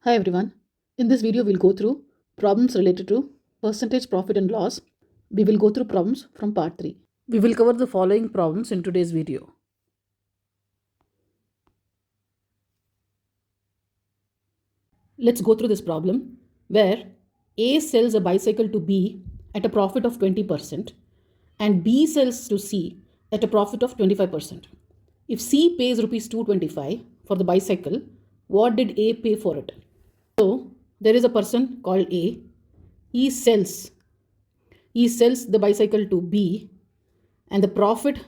Hi everyone. In this video, we'll go through problems related to percentage profit and loss. We will go through problems from part 3. We will cover the following problems in today's video. Let's go through this problem where A sells a bicycle to B at a profit of 20% and B sells to C at a profit of 25%. If C pays rupees 225 for the bicycle, what did A pay for it? So there is a person called A. He sells the bicycle to B and the profit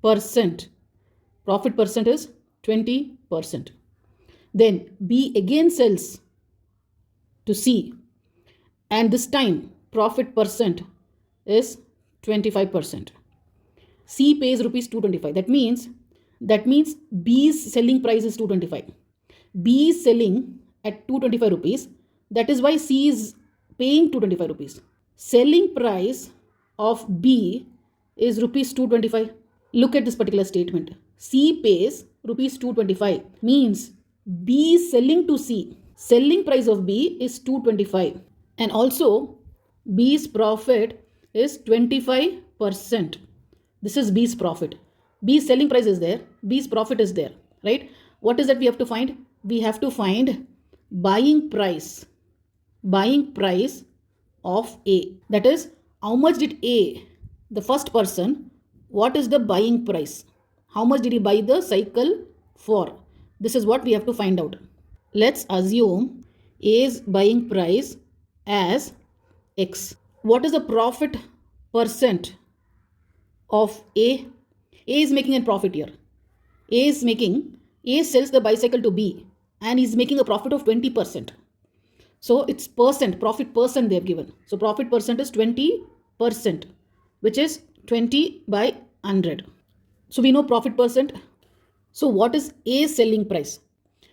percent is 20%. Then B again sells to C and this time profit percent is 25%. C pays rupees 225. That means B's selling price is 225. B is selling at 225 rupees. That is why C is paying 225 rupees. Selling price of B is rupees 225. Look at this particular statement. C pays rupees 225 means B is selling to C. Selling price of B is 225 and also B's profit is 25%. This is B's profit. B's selling price is there. B's profit is there, right? What is that we have to find? We have to find buying price of A. That is, how much did A, the first person, what is the buying price? How much did he buy the cycle for? This is what we have to find out. Let's assume A's buying price as X. What is the profit percent of A? A is making a profit here. A sells the bicycle to B and he's making a profit of 20%. So it's profit percent they have given. So profit percent is 20%, which is 20 by 100. So we know profit percent. So what is A's selling price?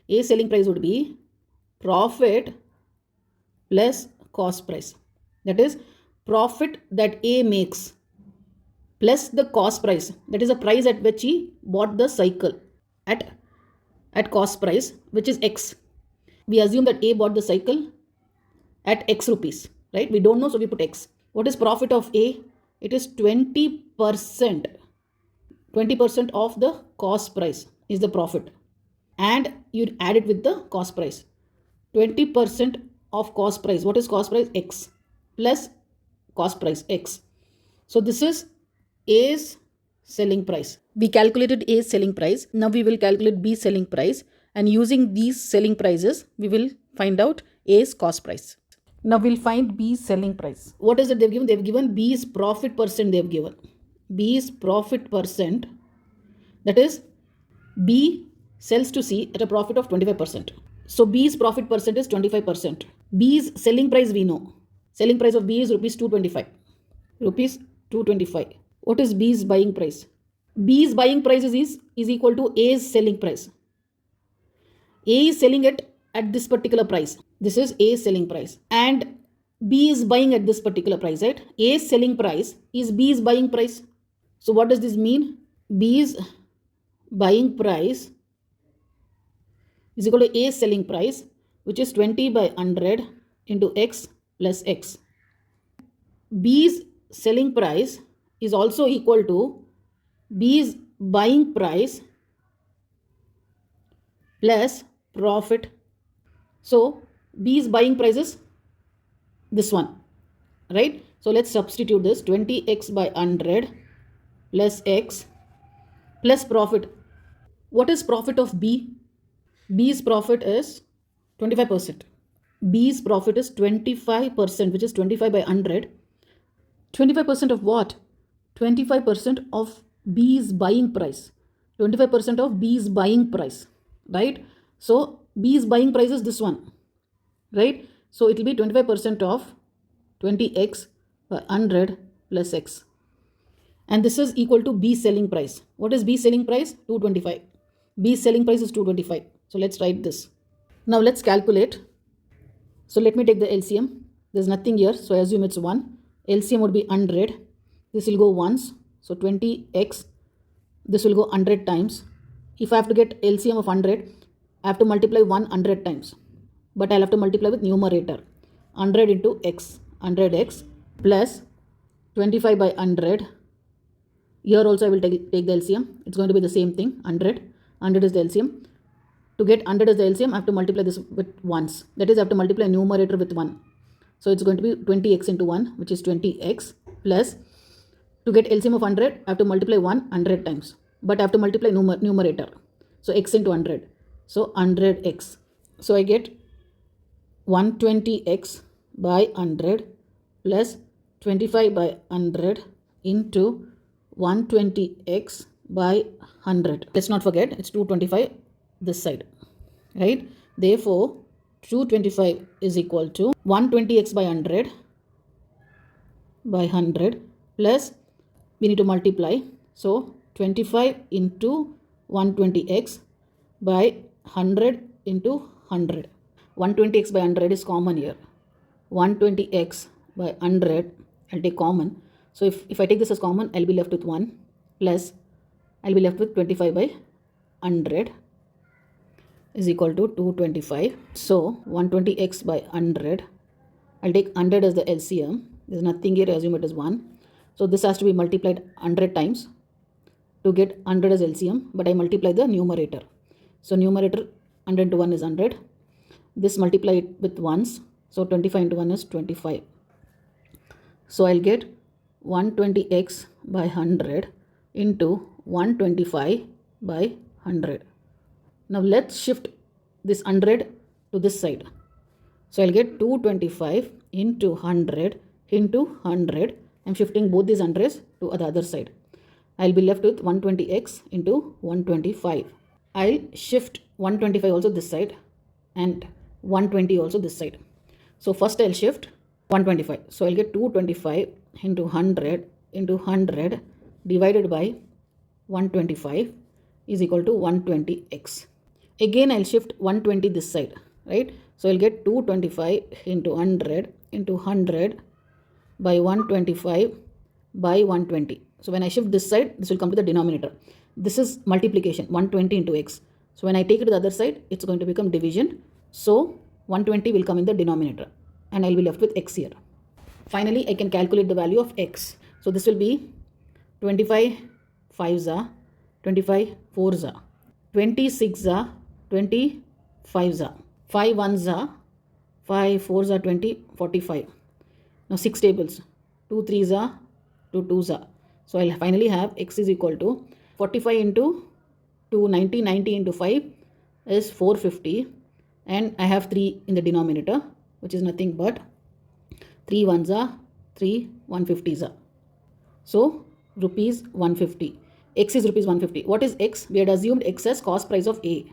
A's selling price would be profit plus cost price. That is profit that A makes plus the cost price. That is the price at which he bought the cycle at cost price, which is X. We assume that A bought the cycle at X rupees, right? We don't know, so we put X. What is profit of A? It is 20%. 20% of the cost price is the profit. And you add it with the cost price. 20% of cost price. What is cost price? X plus cost price X. So this is A's selling price. We calculated A's selling price. Now we will calculate B's selling price. And using these selling prices, we will find out A's cost price. Now we'll find B's selling price. What is it they've given? They've given B's profit percent they've given. B's profit percent, that is B sells to C at a profit of 25%. So B's profit percent is 25%. B's selling price we know. Selling price of B is rupees 225. Rupees 225. What is B's buying price? B's buying price is equal to A's selling price. A is selling it at this particular price. This is A's selling price. And B is buying at this particular price, right? A's selling price is B's buying price. So what does this mean? B's buying price is equal to A's selling price, which is 20 by 100 into X plus X. B's selling price is also equal to B's buying price plus profit. So B's buying price is this one, right? So let's substitute this 20x by 100 plus x plus profit. What is profit of B? B's profit is 25%. B's profit is 25%, which is 25 by 100. 25% of what? 25% of B's buying price. 25% of B's buying price, right? So B's buying price is this one, right? So it will be 25% of 20x by 100 plus x. And this is equal to B's selling price. What is B's selling price? 225. B's selling price is 225. So let's write this. Now let's calculate. So let me take the LCM. There's nothing here, so I assume it's 1. LCM would be 100. This will go once. So 20x. This will go 100 times. If I have to get LCM of 100, I have to multiply 100 times. but I'll have to multiply with numerator. 100 into x, 100x plus 25 by 100. Here also I will take the LCM. It's going to be the same thing, 100. 100 is the LCM. To get 100 as the LCM, I have to multiply this with ones. That is, I have to multiply numerator with 1. So it's going to be 20x into 1, which is 20x, plus, to get LCM of 100, I have to multiply 100 times. But I have to multiply numerator. So x into 100. So 100x. So I get 120x by 100 plus 25 by 100 into 120x by 100. Let's not forget, it's 225 this side, right? Therefore, 225 is equal to 120x by 100 plus, we need to multiply. So, 25 into 120x by 100 into 100. 120x by 100 is common here. 120x by 100, I'll take common. So if I take this as common, I'll be left with 1 plus I'll be left with 25 by 100 is equal to 225. So 120x by 100, I'll take 100 as the LCM. There's nothing here, I assume it is 1. So this has to be multiplied 100 times to get 100 as LCM, but I multiply the numerator. So numerator 100 into 1 is 100. This multiply it with ones. So 25 into 1 is 25. So I'll get 120x by 100 into 125 by 100. Now let's shift this 100 to this side. So I'll get 225 into 100 into 100. I'm shifting both these hundreds to the other side. I'll be left with 120x into 125. I'll shift 125 also this side and 120 also this side. So first I'll shift 125. So I'll get 225 into 100 divided by 125 is equal to 120x. Again I'll shift 120 this side, right? So I'll get 225 into 100 by 125 by 120. So when I shift this side, this will come to the denominator. This is multiplication, 120 into x. So when I take it to the other side, it's going to become division. So 120 will come in the denominator and I'll be left with x here. Finally, I can calculate the value of x. So this will be 25 5s are 25 4s are 26 are 25s are 5 1s are 5 4s are 20 45. Now 6 tables, 2 3s are 2 2s are. So I'll finally have x is equal to 45 into 2 90 90 into 5 is 450. And I have 3 in the denominator, which is nothing but 3 1s are 3 150s are. So rupees 150. X is rupees 150. What is x? We had assumed x as cost price of A,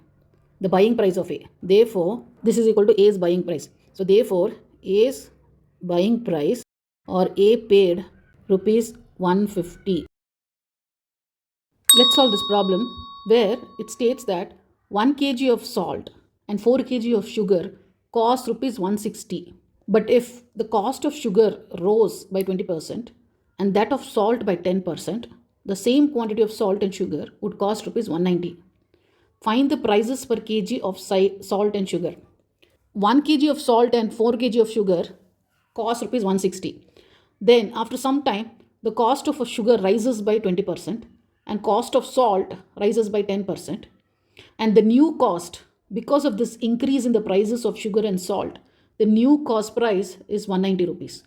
the buying price of A. Therefore, this is equal to A's buying price. So therefore, A's buying price or A paid rupees 150. Let's solve this problem where it states that 1 kg of salt and 4 kg of sugar cost rupees 160. But if the cost of sugar rose by 20% and that of salt by 10%, the same quantity of salt and sugar would cost rupees 190. Find the prices per kg of salt and sugar. 1 kg of salt and 4 kg of sugar cost rupees 160. Then after some time, the cost of a sugar rises by 20% and cost of salt rises by 10%. And the new cost, because of this increase in the prices of sugar and salt, the new cost price is 190 rupees.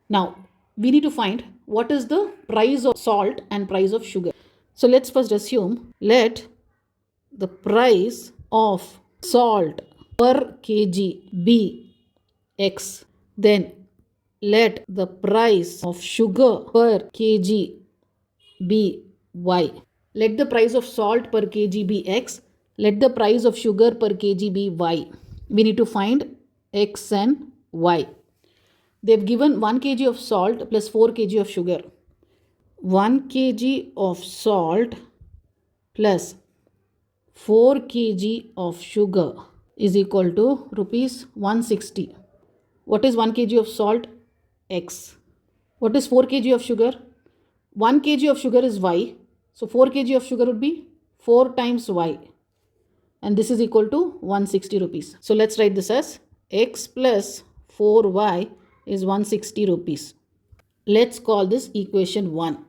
Now, we need to find what is the price of salt and price of sugar. So let's first assume, let the price of salt per kg be X. Then let the price of sugar per kg be Y. Let the price of salt per kg be X. Let the price of sugar per kg be Y. We need to find X and Y. They've given 1 kg of salt plus 4 kg of sugar. 1 kg of salt plus 4 kg of sugar is equal to rupees 160. What is 1 kg of salt? X. What is 4 kg of sugar? 1 kg of sugar is Y. So 4 kg of sugar would be 4 times Y. and this is equal to 160 rupees. So let's write this as x plus 4y is 160 rupees. Let's call this equation 1.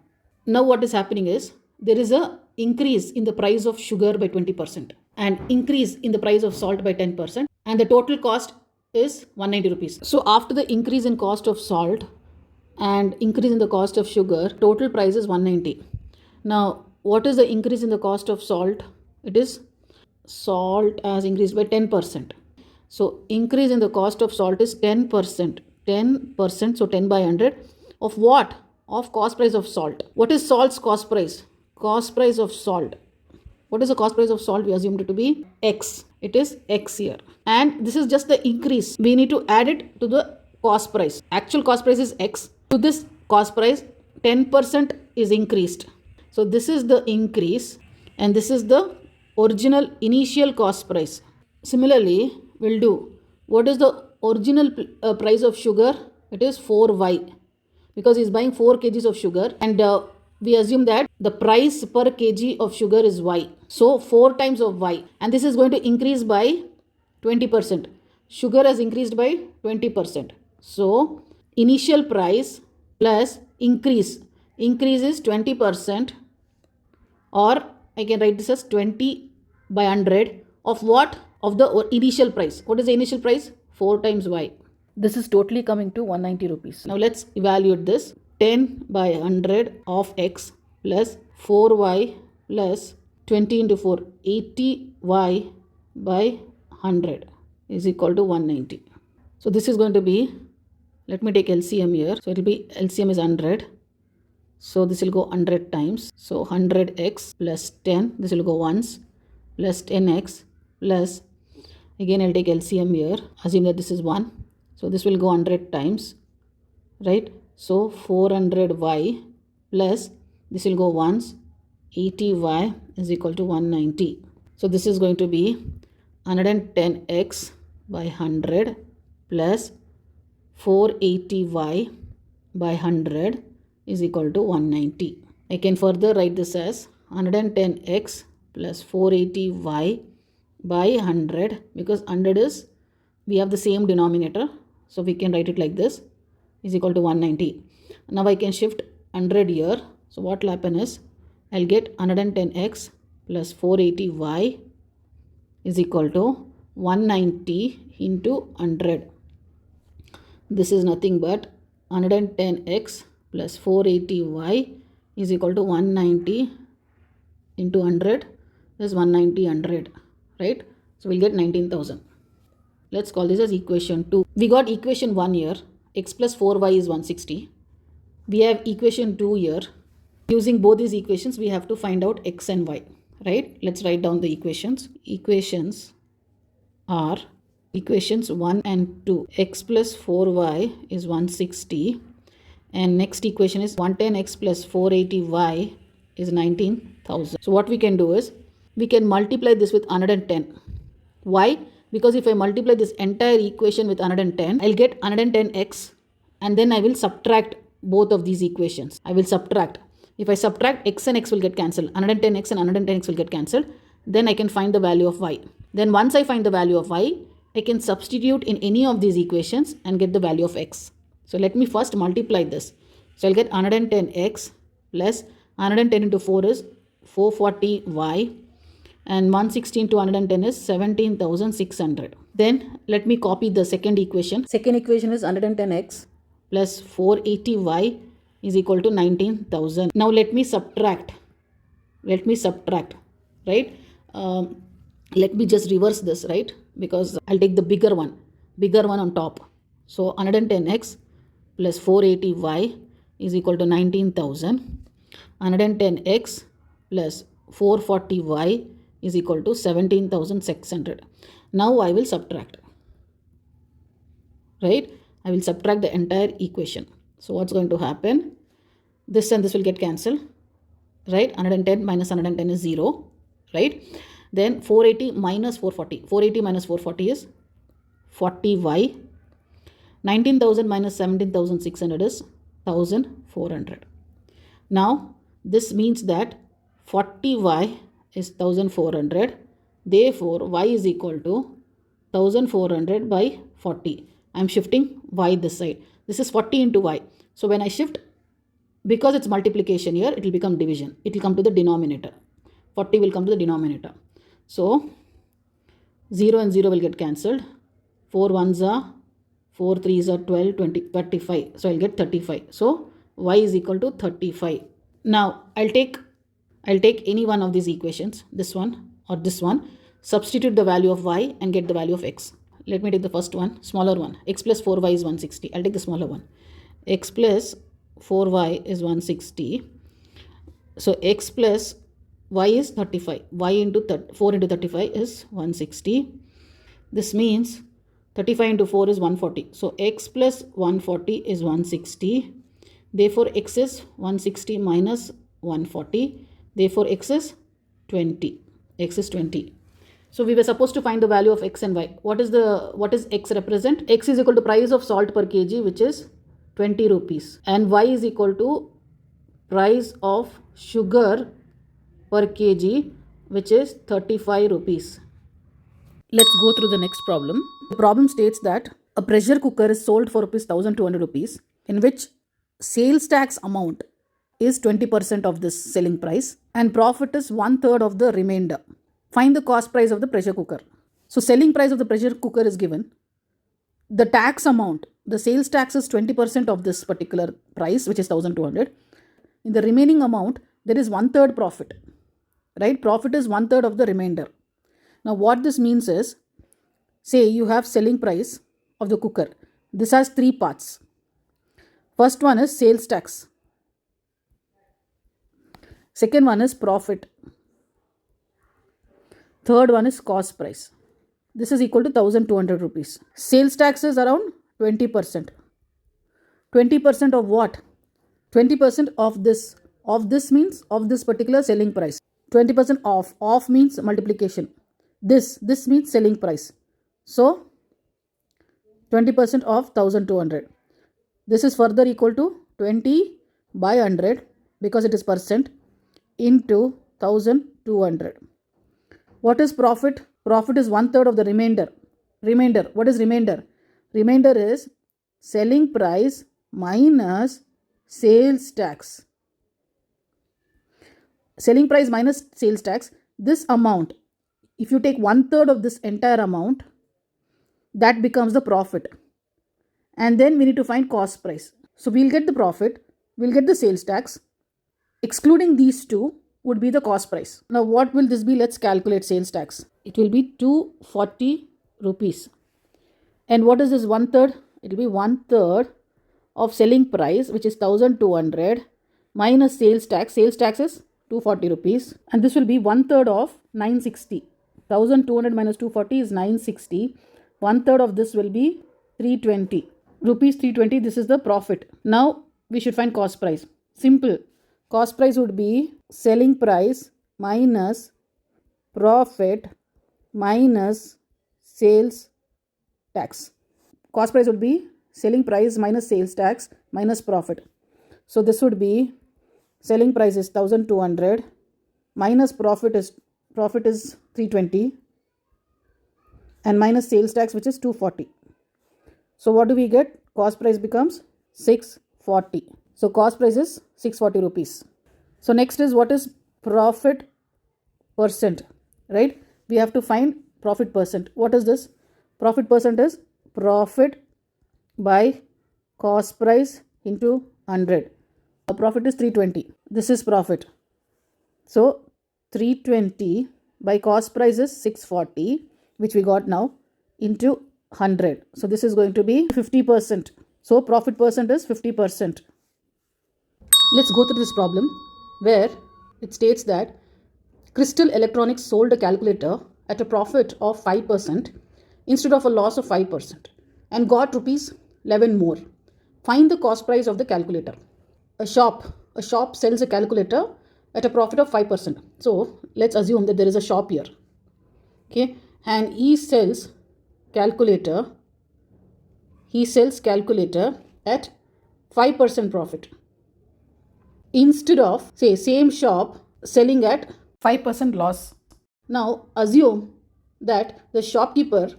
Now what is happening is there is a increase in the price of sugar by 20% and increase in the price of salt by 10%, and the total cost is 190 rupees. So after the increase in cost of salt and increase in the cost of sugar, total price is 190. Now what is the increase in the cost of salt? It is salt has increased by 10%. So increase in the cost of salt is 10%. 10%, so 10 by 100 of what? Of cost price of salt. What is salt's cost price? Cost price of salt. What is the cost price of salt? We assumed it to be X. It is X here. And this is just the increase. We need to add it to the cost price. Actual cost price is X. To this cost price, 10% is increased. So this is the increase and this is the original initial cost price. Similarly, we'll do what is the original price of sugar? It is 4y because he's buying 4 kgs of sugar, and we assume that the price per kg of sugar is y. So 4 times of y, and this is going to increase by 20%. Sugar has increased by 20%. So initial price plus increase is 20%, or I can write this as 20 by 100 of what? Of the initial price. What is the initial price? 4 times y. This is totally coming to 190 rupees. Now let's evaluate this. 10 by 100 of x plus 4y plus 20 into 4, 80y by 100 is equal to 190. So this is going to be, let me take LCM here. So it will be, LCM is 100. So this will go 100 times. So 100x plus 10, this will go once, plus 10x plus, again I'll take LCM here, assume that this is 1. So this will go 100 times, right? So 400y plus, this will go once, 80y is equal to 190. So this is going to be 110x by 100 plus 480y by 100 is equal to 190. I can further write this as 110x plus 480y by 100, because 100 is, we have the same denominator, so we can write it like this, is equal to 190. Now I can shift 100 here. So what will happen is, I'll get 110x plus 480y is equal to 190 into 100. This is nothing but 110x plus 480y is equal to 190 into 100 is 190 100, right? So we'll get 19,000. Let's call this as equation 2. We got equation 1 here. X plus 4y is 160. We have equation 2 here. Using both these equations, we have to find out x and y, right? Let's write down the equations. Equations are equations 1 and 2. X plus 4y is 160. And next equation is 110x plus 480y is 19,000. So what we can do is, we can multiply this with 110. Why? Because if I multiply this entire equation with 110, I'll get 110x, and then I will subtract both of these equations. I will subtract. If I subtract, x and x will get cancelled. 110x and 110x will get cancelled. Then I can find the value of y. Then once I find the value of y, I can substitute in any of these equations and get the value of x. So let me first multiply this. So I'll get 110x plus 110 into 4 is 440y, and 160 into 110 is 17,600. Then let me copy the second equation. Second equation is 110x plus 480y is equal to 19,000. Now let me subtract, right? Let me just reverse this, right? Because I'll take the bigger one on top. So 110x plus 480y is equal to 19,000. 110x plus 440y is equal to 17,600. Now I will subtract, right? I will subtract the entire equation. So what's going to happen? This and this will get cancelled, right? 110 minus 110 is 0, right? Then 480 minus 440. 480 minus 440 is 40y. 19,000 minus 17,600 is 1,400. Now this means that 40y is 1,400 Therefore, y is equal to 1400 by 40. I am shifting y this side. This is 40 into y. So when I shift, because it's multiplication here, it will become division. It will come to the denominator. 40 will come to the denominator. So 0 and 0 will get cancelled. 4 ones are 4 threes are 12, 20, 35. So I'll get 35. So y is equal to 35. Now I'll take any one of these equations, this one or this one, substitute the value of y and get the value of x. Let me take the first one, smaller one. X plus 4y is 160. I'll take the smaller one. X plus 4y is 160. So x plus y is 35. Y into 4 into 35 is 160. This means 35 into 4 is 140. So x plus 140 is 160. Therefore x is 160 minus 140. Therefore x is 20. X is 20. So we were supposed to find the value of x and y. What is x represent? X is equal to price of salt per kg, which is 20 rupees. And y is equal to price of sugar per kg, which is 35 rupees. Let's go through the next problem. The problem states that a pressure cooker is sold for rupees 1200 rupees, in which sales tax amount is 20% of this selling price and profit is 1/3 of the remainder. Find the cost price of the pressure cooker. So selling price of the pressure cooker is given. The tax amount, the sales tax is 20% of this particular price, which is 1200. In the remaining amount, there is 1/3 profit, right? Profit is 1/3 of the remainder. Now what this means is, say you have selling price of the cooker. This has three parts. First one is sales tax. Second one is profit. Third one is cost price. This is equal to 1200 rupees. Sales tax is around 20%. 20% of what? 20% of this. Of this means of this particular selling price. 20% off. Off means multiplication. This means selling price. So 20% of 1200. This is further equal to 20 by 100 because it is percent into 1200. What is profit? Profit is 1/3 of the remainder. Remainder. What is remainder? Remainder is selling price minus sales tax. Selling price minus sales tax. This amount, if you take 1/3 of this entire amount, that becomes the profit. And then we need to find cost price. So we'll get the profit, we'll get the sales tax. Excluding these two would be the cost price. Now what will this be? Let's calculate sales tax. It will be 240 rupees. And what is this 1/3? It will be 1/3 of selling price, which is 1200 minus sales tax. Sales tax is 240 rupees. And this will be 1/3 of 960. 1200 minus 240 is 960. 1/3 of this will be 320. Rupees 320, this is the profit. Now we should find cost price. Simple. Cost price would be selling price minus profit minus sales tax. Cost price would be selling price minus sales tax minus profit. So this would be selling price is 1200 minus profit is 320 and minus sales tax, which is 240. So what do we get? Cost price becomes 640. So cost price is 640 rupees. So next is what is profit percent, right? We have to find profit percent. What is this? Profit percent is profit by cost price into 100. Our profit is 320. This is profit. So 320 by cost price is 640, which we got now, into 100. So this is going to be 50%. So profit percent is 50%. Let's go through this problem where it states that Crystal Electronics sold a calculator at a profit of 5% instead of a loss of 5% and got rupees 11 more. Find the cost price of the calculator. A shop sells a calculator at a profit of 5%. So let's assume that there is a shop here. Okay, and he sells calculator at 5% profit instead of, say, same shop selling at 5% loss. Now assume that the shopkeeper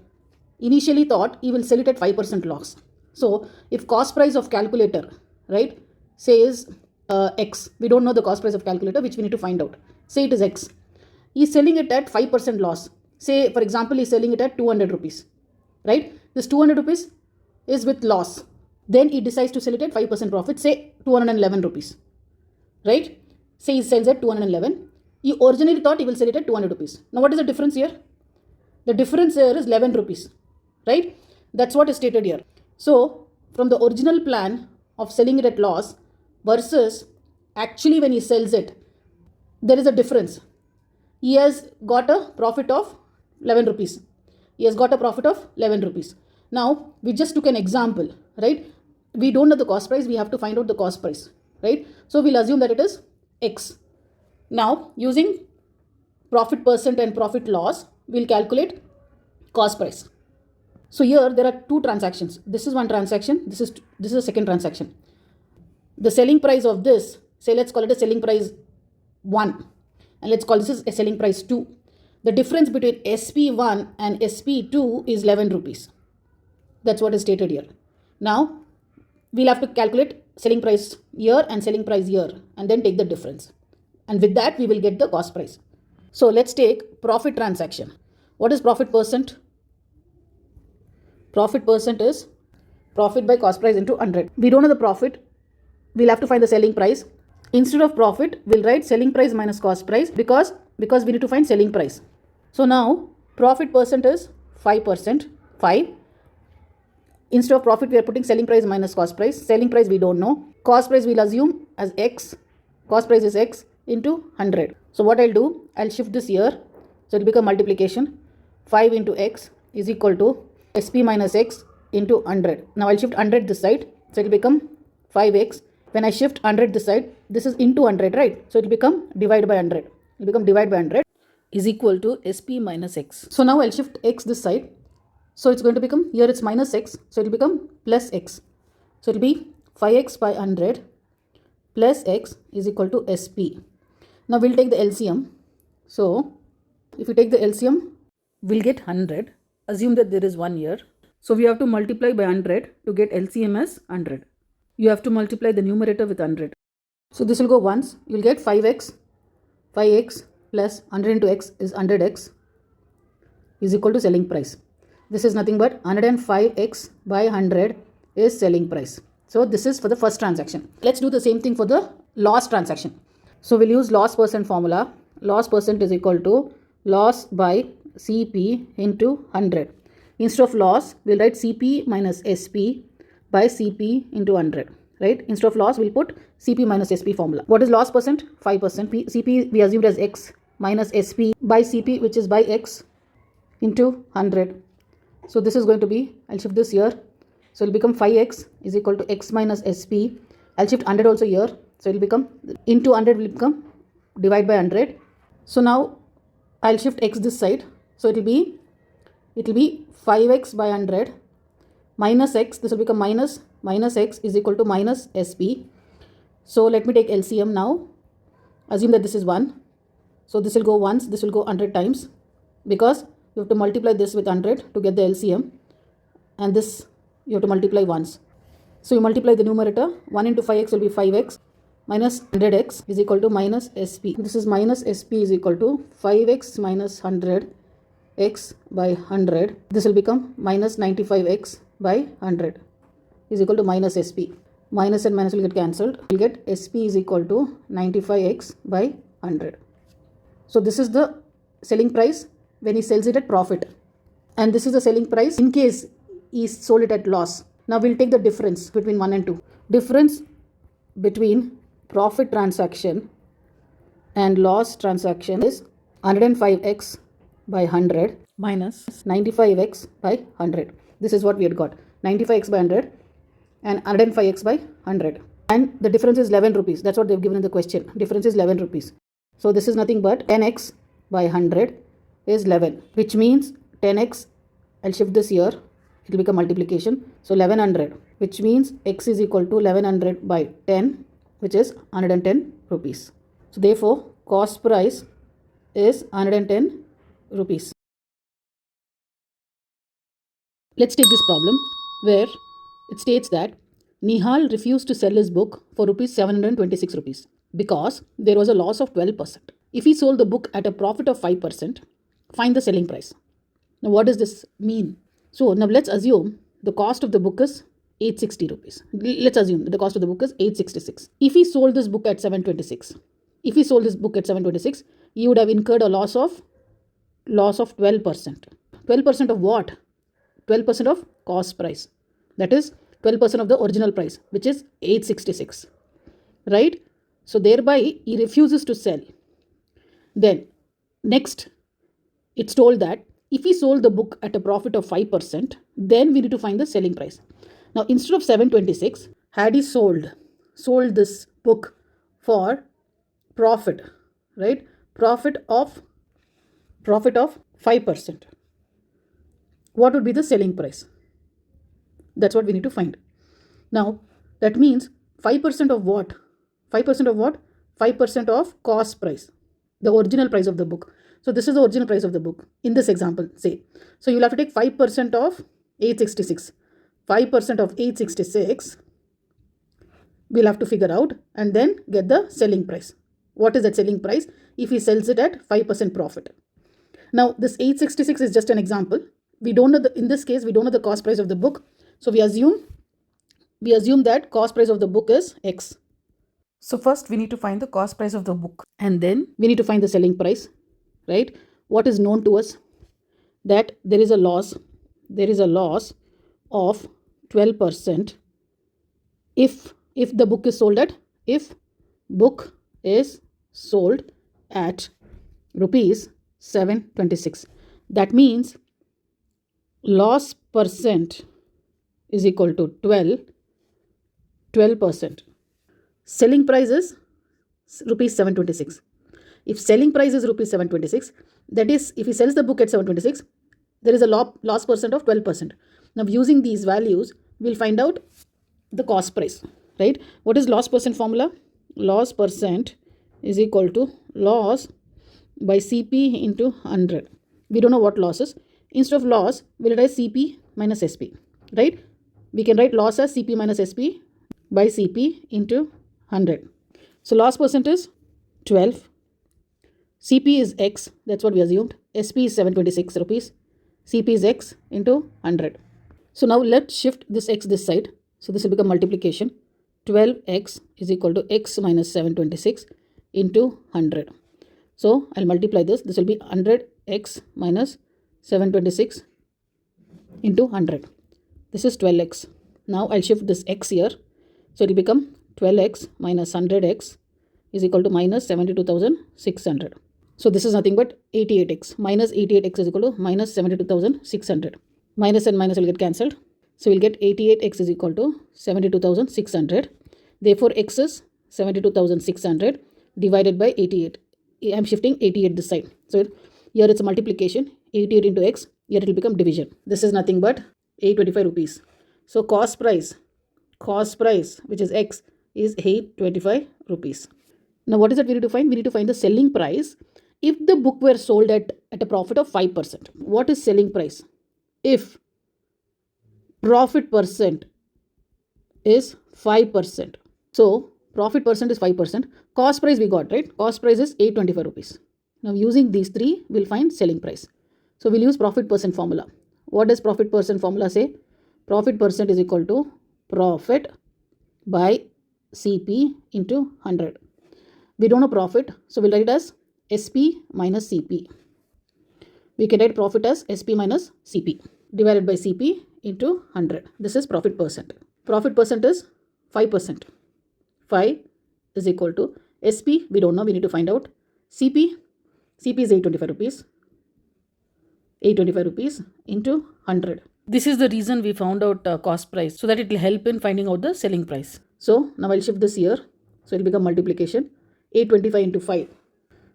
initially thought he will sell it at 5% loss. So if cost price of calculator, right, says X, we don't know the cost price of calculator, which we need to find out. Say it is X. He is selling it at 5% loss. Say, for example, he is selling it at 200 rupees, right? This 200 rupees is with loss. Then he decides to sell it at 5% profit, say 211 rupees, right? Say he sells at 211. He originally thought he will sell it at 200 rupees. Now what is the difference here? The difference here is 11 rupees, right? That's what is stated here. So from the original plan of selling it at loss versus actually when he sells it, there is a difference. He has got a profit of 11 rupees. He has got a profit of 11 rupees. Now we just took an example, right? We don't know the cost price. We have to find out the cost price, right? So we'll assume that it is X. Now using profit percent and profit loss, we'll calculate cost price. So here there are two transactions. This is one transaction. This is a second transaction. The selling price of this, say let's call it a selling price 1, and let's call this a selling price 2. The difference between SP1 and SP2 is 11 rupees. That's what is stated here. Now we'll have to calculate selling price here and selling price here and then take the difference. And with that we will get the cost price. So let's take profit transaction. What is profit percent? Profit percent is profit by cost price into 100. We don't know the profit. We'll have to find the selling price. Instead of profit, we'll write selling price minus cost price because we need to find selling price. So now profit percent is 5%, 5. Instead of profit, we are putting selling price minus cost price. Selling price we don't know. Cost price we'll assume as X. Cost price is X into 100. So what I'll do, I'll shift this here. So it will become multiplication. 5 into X is equal to SP minus X into 100. Now I'll shift 100 this side. So it will become 5X. When I shift 100 this side, this is into 100, right? So it will become divide by 100. It will become divide by 100 is equal to SP minus X. So now I'll shift X this side. So it's going to become, here it's minus X. So it will become plus X. So it will be 5X by 100 plus X is equal to SP. Now we'll take the LCM. So if you take the LCM, we'll get 100. Assume that there is 1 year. So we have to multiply by 100 to get LCM as 100. You have to multiply the numerator with 100. So this will go once. You will get 5x plus 100 into x is 100x is equal to selling price. This is nothing but 105x by 100 is selling price. So this is for the first transaction. Let's do the same thing for the loss transaction. So we'll use loss percent formula. Loss percent is equal to loss by CP into 100. Instead of loss, we'll write CP minus SP by CP into 100, right? Instead of loss, we'll put CP minus SP formula. What is loss percent? 5%. CP we assumed as X minus SP by CP, which is by X into 100. So this is going to be, I'll shift this here. So it will become 5X is equal to X minus SP. I'll shift 100 also here. So it will become, into 100 will become divide by 100. So now I'll shift X this side. So it will be 5X by 100 minus X. This will become minus X is equal to minus SP. So let me take LCM now. Assume that this is 1. So this will go once. This will go 100 times because you have to multiply this with 100 to get the LCM. And this you have to multiply once. So you multiply the numerator. 1 into 5x will be 5x minus 100x is equal to minus SP. This is minus SP is equal to 5x minus 100x by 100. This will become minus 95x by 100 is equal to minus SP. Minus and minus will get cancelled. We'll get SP is equal to 95x by 100. So this is the selling price when he sells it at profit. And this is the selling price in case he sold it at loss. Now we'll take the difference between 1 and 2. Difference between profit transaction and loss transaction is 105x by 100 minus 95x by 100. This is what we had got. 95x by 100 and 105x by 100. And the difference is 11 rupees. That's what they've given in the question. Difference is 11 rupees. So this is nothing but 10x by 100 is 11, which means 10x, I'll shift this here, it will become multiplication. So 1100, which means x is equal to 1100 by 10, which is 110 rupees. So therefore, cost price is 110 rupees. Let's take this problem where it states that Nihal refused to sell his book for rupees 726 rupees because there was a loss of 12%. If he sold the book at a profit of 5%, find the selling price. Now what does this mean? So now let's assume the cost of the book is 860 rupees. Let's assume that the cost of the book is 866. If he sold this book at 726, he would have incurred a loss of 12%. 12% of what? 12% of cost price. That is 12% of the original price, which is 866. Right? So thereby he refuses to sell. Then next, it's told that if he sold the book at a profit of 5%, then we need to find the selling price. Now instead of 726, had he sold this book for profit, right? Profit of 5%. What would be the selling price? That's what we need to find. Now that means 5% of what? 5% of what? 5% of cost price, the original price of the book. So this is the original price of the book in this example, say. So you'll have to take 5% of 866. 5% of 866 we'll have to figure out and then get the selling price. What is that selling price if he sells it at 5% profit? Now this 866 is just an example. We don't know in this case we don't know the cost price of the book. So we assume that cost price of the book is X. So first we need to find the cost price of the book and then we need to find the selling price, right? What is known to us? That there is a loss of 12% if the book is sold at rupees 726. That means loss percent is equal to 12%. Selling price is rupees 726. If selling price is rupees 726, that is, if he sells the book at 726, there is a loss percent of 12%. Now using these values, we'll find out the cost price, right? What is loss percent formula? Loss percent is equal to loss by CP into 100. We don't know what loss is. Instead of loss, we'll write CP minus SP, right? We can write loss as CP minus SP by CP into 100. So loss percent is 12. CP is X, that's what we assumed. SP is 726 rupees. CP is X into 100. So now let's shift this X this side. So this will become multiplication. 12X is equal to X minus 726 into 100. So I'll multiply this. This will be 100X minus 726 into 100. This is 12X. Now I'll shift this X here. So it will become 12X minus 100X is equal to minus 72,600. So this is nothing but 88X. Minus 88X is equal to minus 72,600. Minus and minus will get cancelled. So we'll get 88X is equal to 72,600. Therefore, X is 72,600 divided by 88. I'm shifting 88 this side. So here it's a multiplication. 88 into X. Here it will become division. This is nothing but 825 rupees. So cost price, which is X, is 825 rupees. Now what is that we need to find? We need to find the selling price if the book were sold at a profit of 5%. What is selling price? If profit percent is 5%. So profit percent is 5%. Cost price we got, right? Cost price is 825 rupees. Now using these three, we'll find selling price. So we'll use profit percent formula. What does profit percent formula say? Profit percent is equal to profit by CP into 100. We don't know profit, so we'll write it as SP minus CP. We can write profit as SP minus CP divided by CP into 100. This is profit percent. Profit percent is 5%. 5 is equal to SP, we don't know, we need to find out. CP is 825 rupees. 825 rupees into 100. This is the reason we found out cost price, so that it will help in finding out the selling price. So now I'll shift this here. So it will become multiplication. 825 into 5.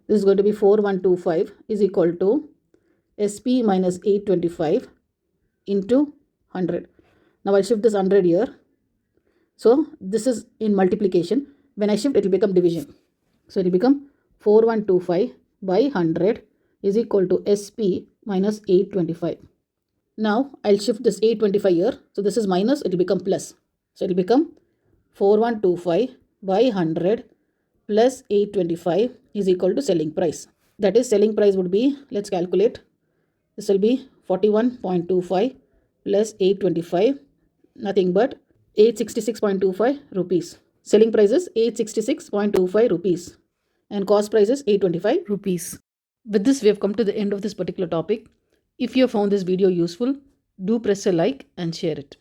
This is going to be 4125 is equal to SP minus 825 into 100. Now I'll shift this 100 here. So this is in multiplication. When I shift, it will become division. So it will become 4125 by 100 is equal to SP minus 825. Now I'll shift this 825 here. So this is minus, it will become plus. So it will become 4125 by 100 plus 825 is equal to selling price. That is, selling price would be, let's calculate. This will be 41.25 plus 825, nothing but 866.25 rupees. Selling price is 866.25 rupees and cost price is 825 rupees. With this, we have come to the end of this particular topic. If you have found this video useful, do press a like and share it.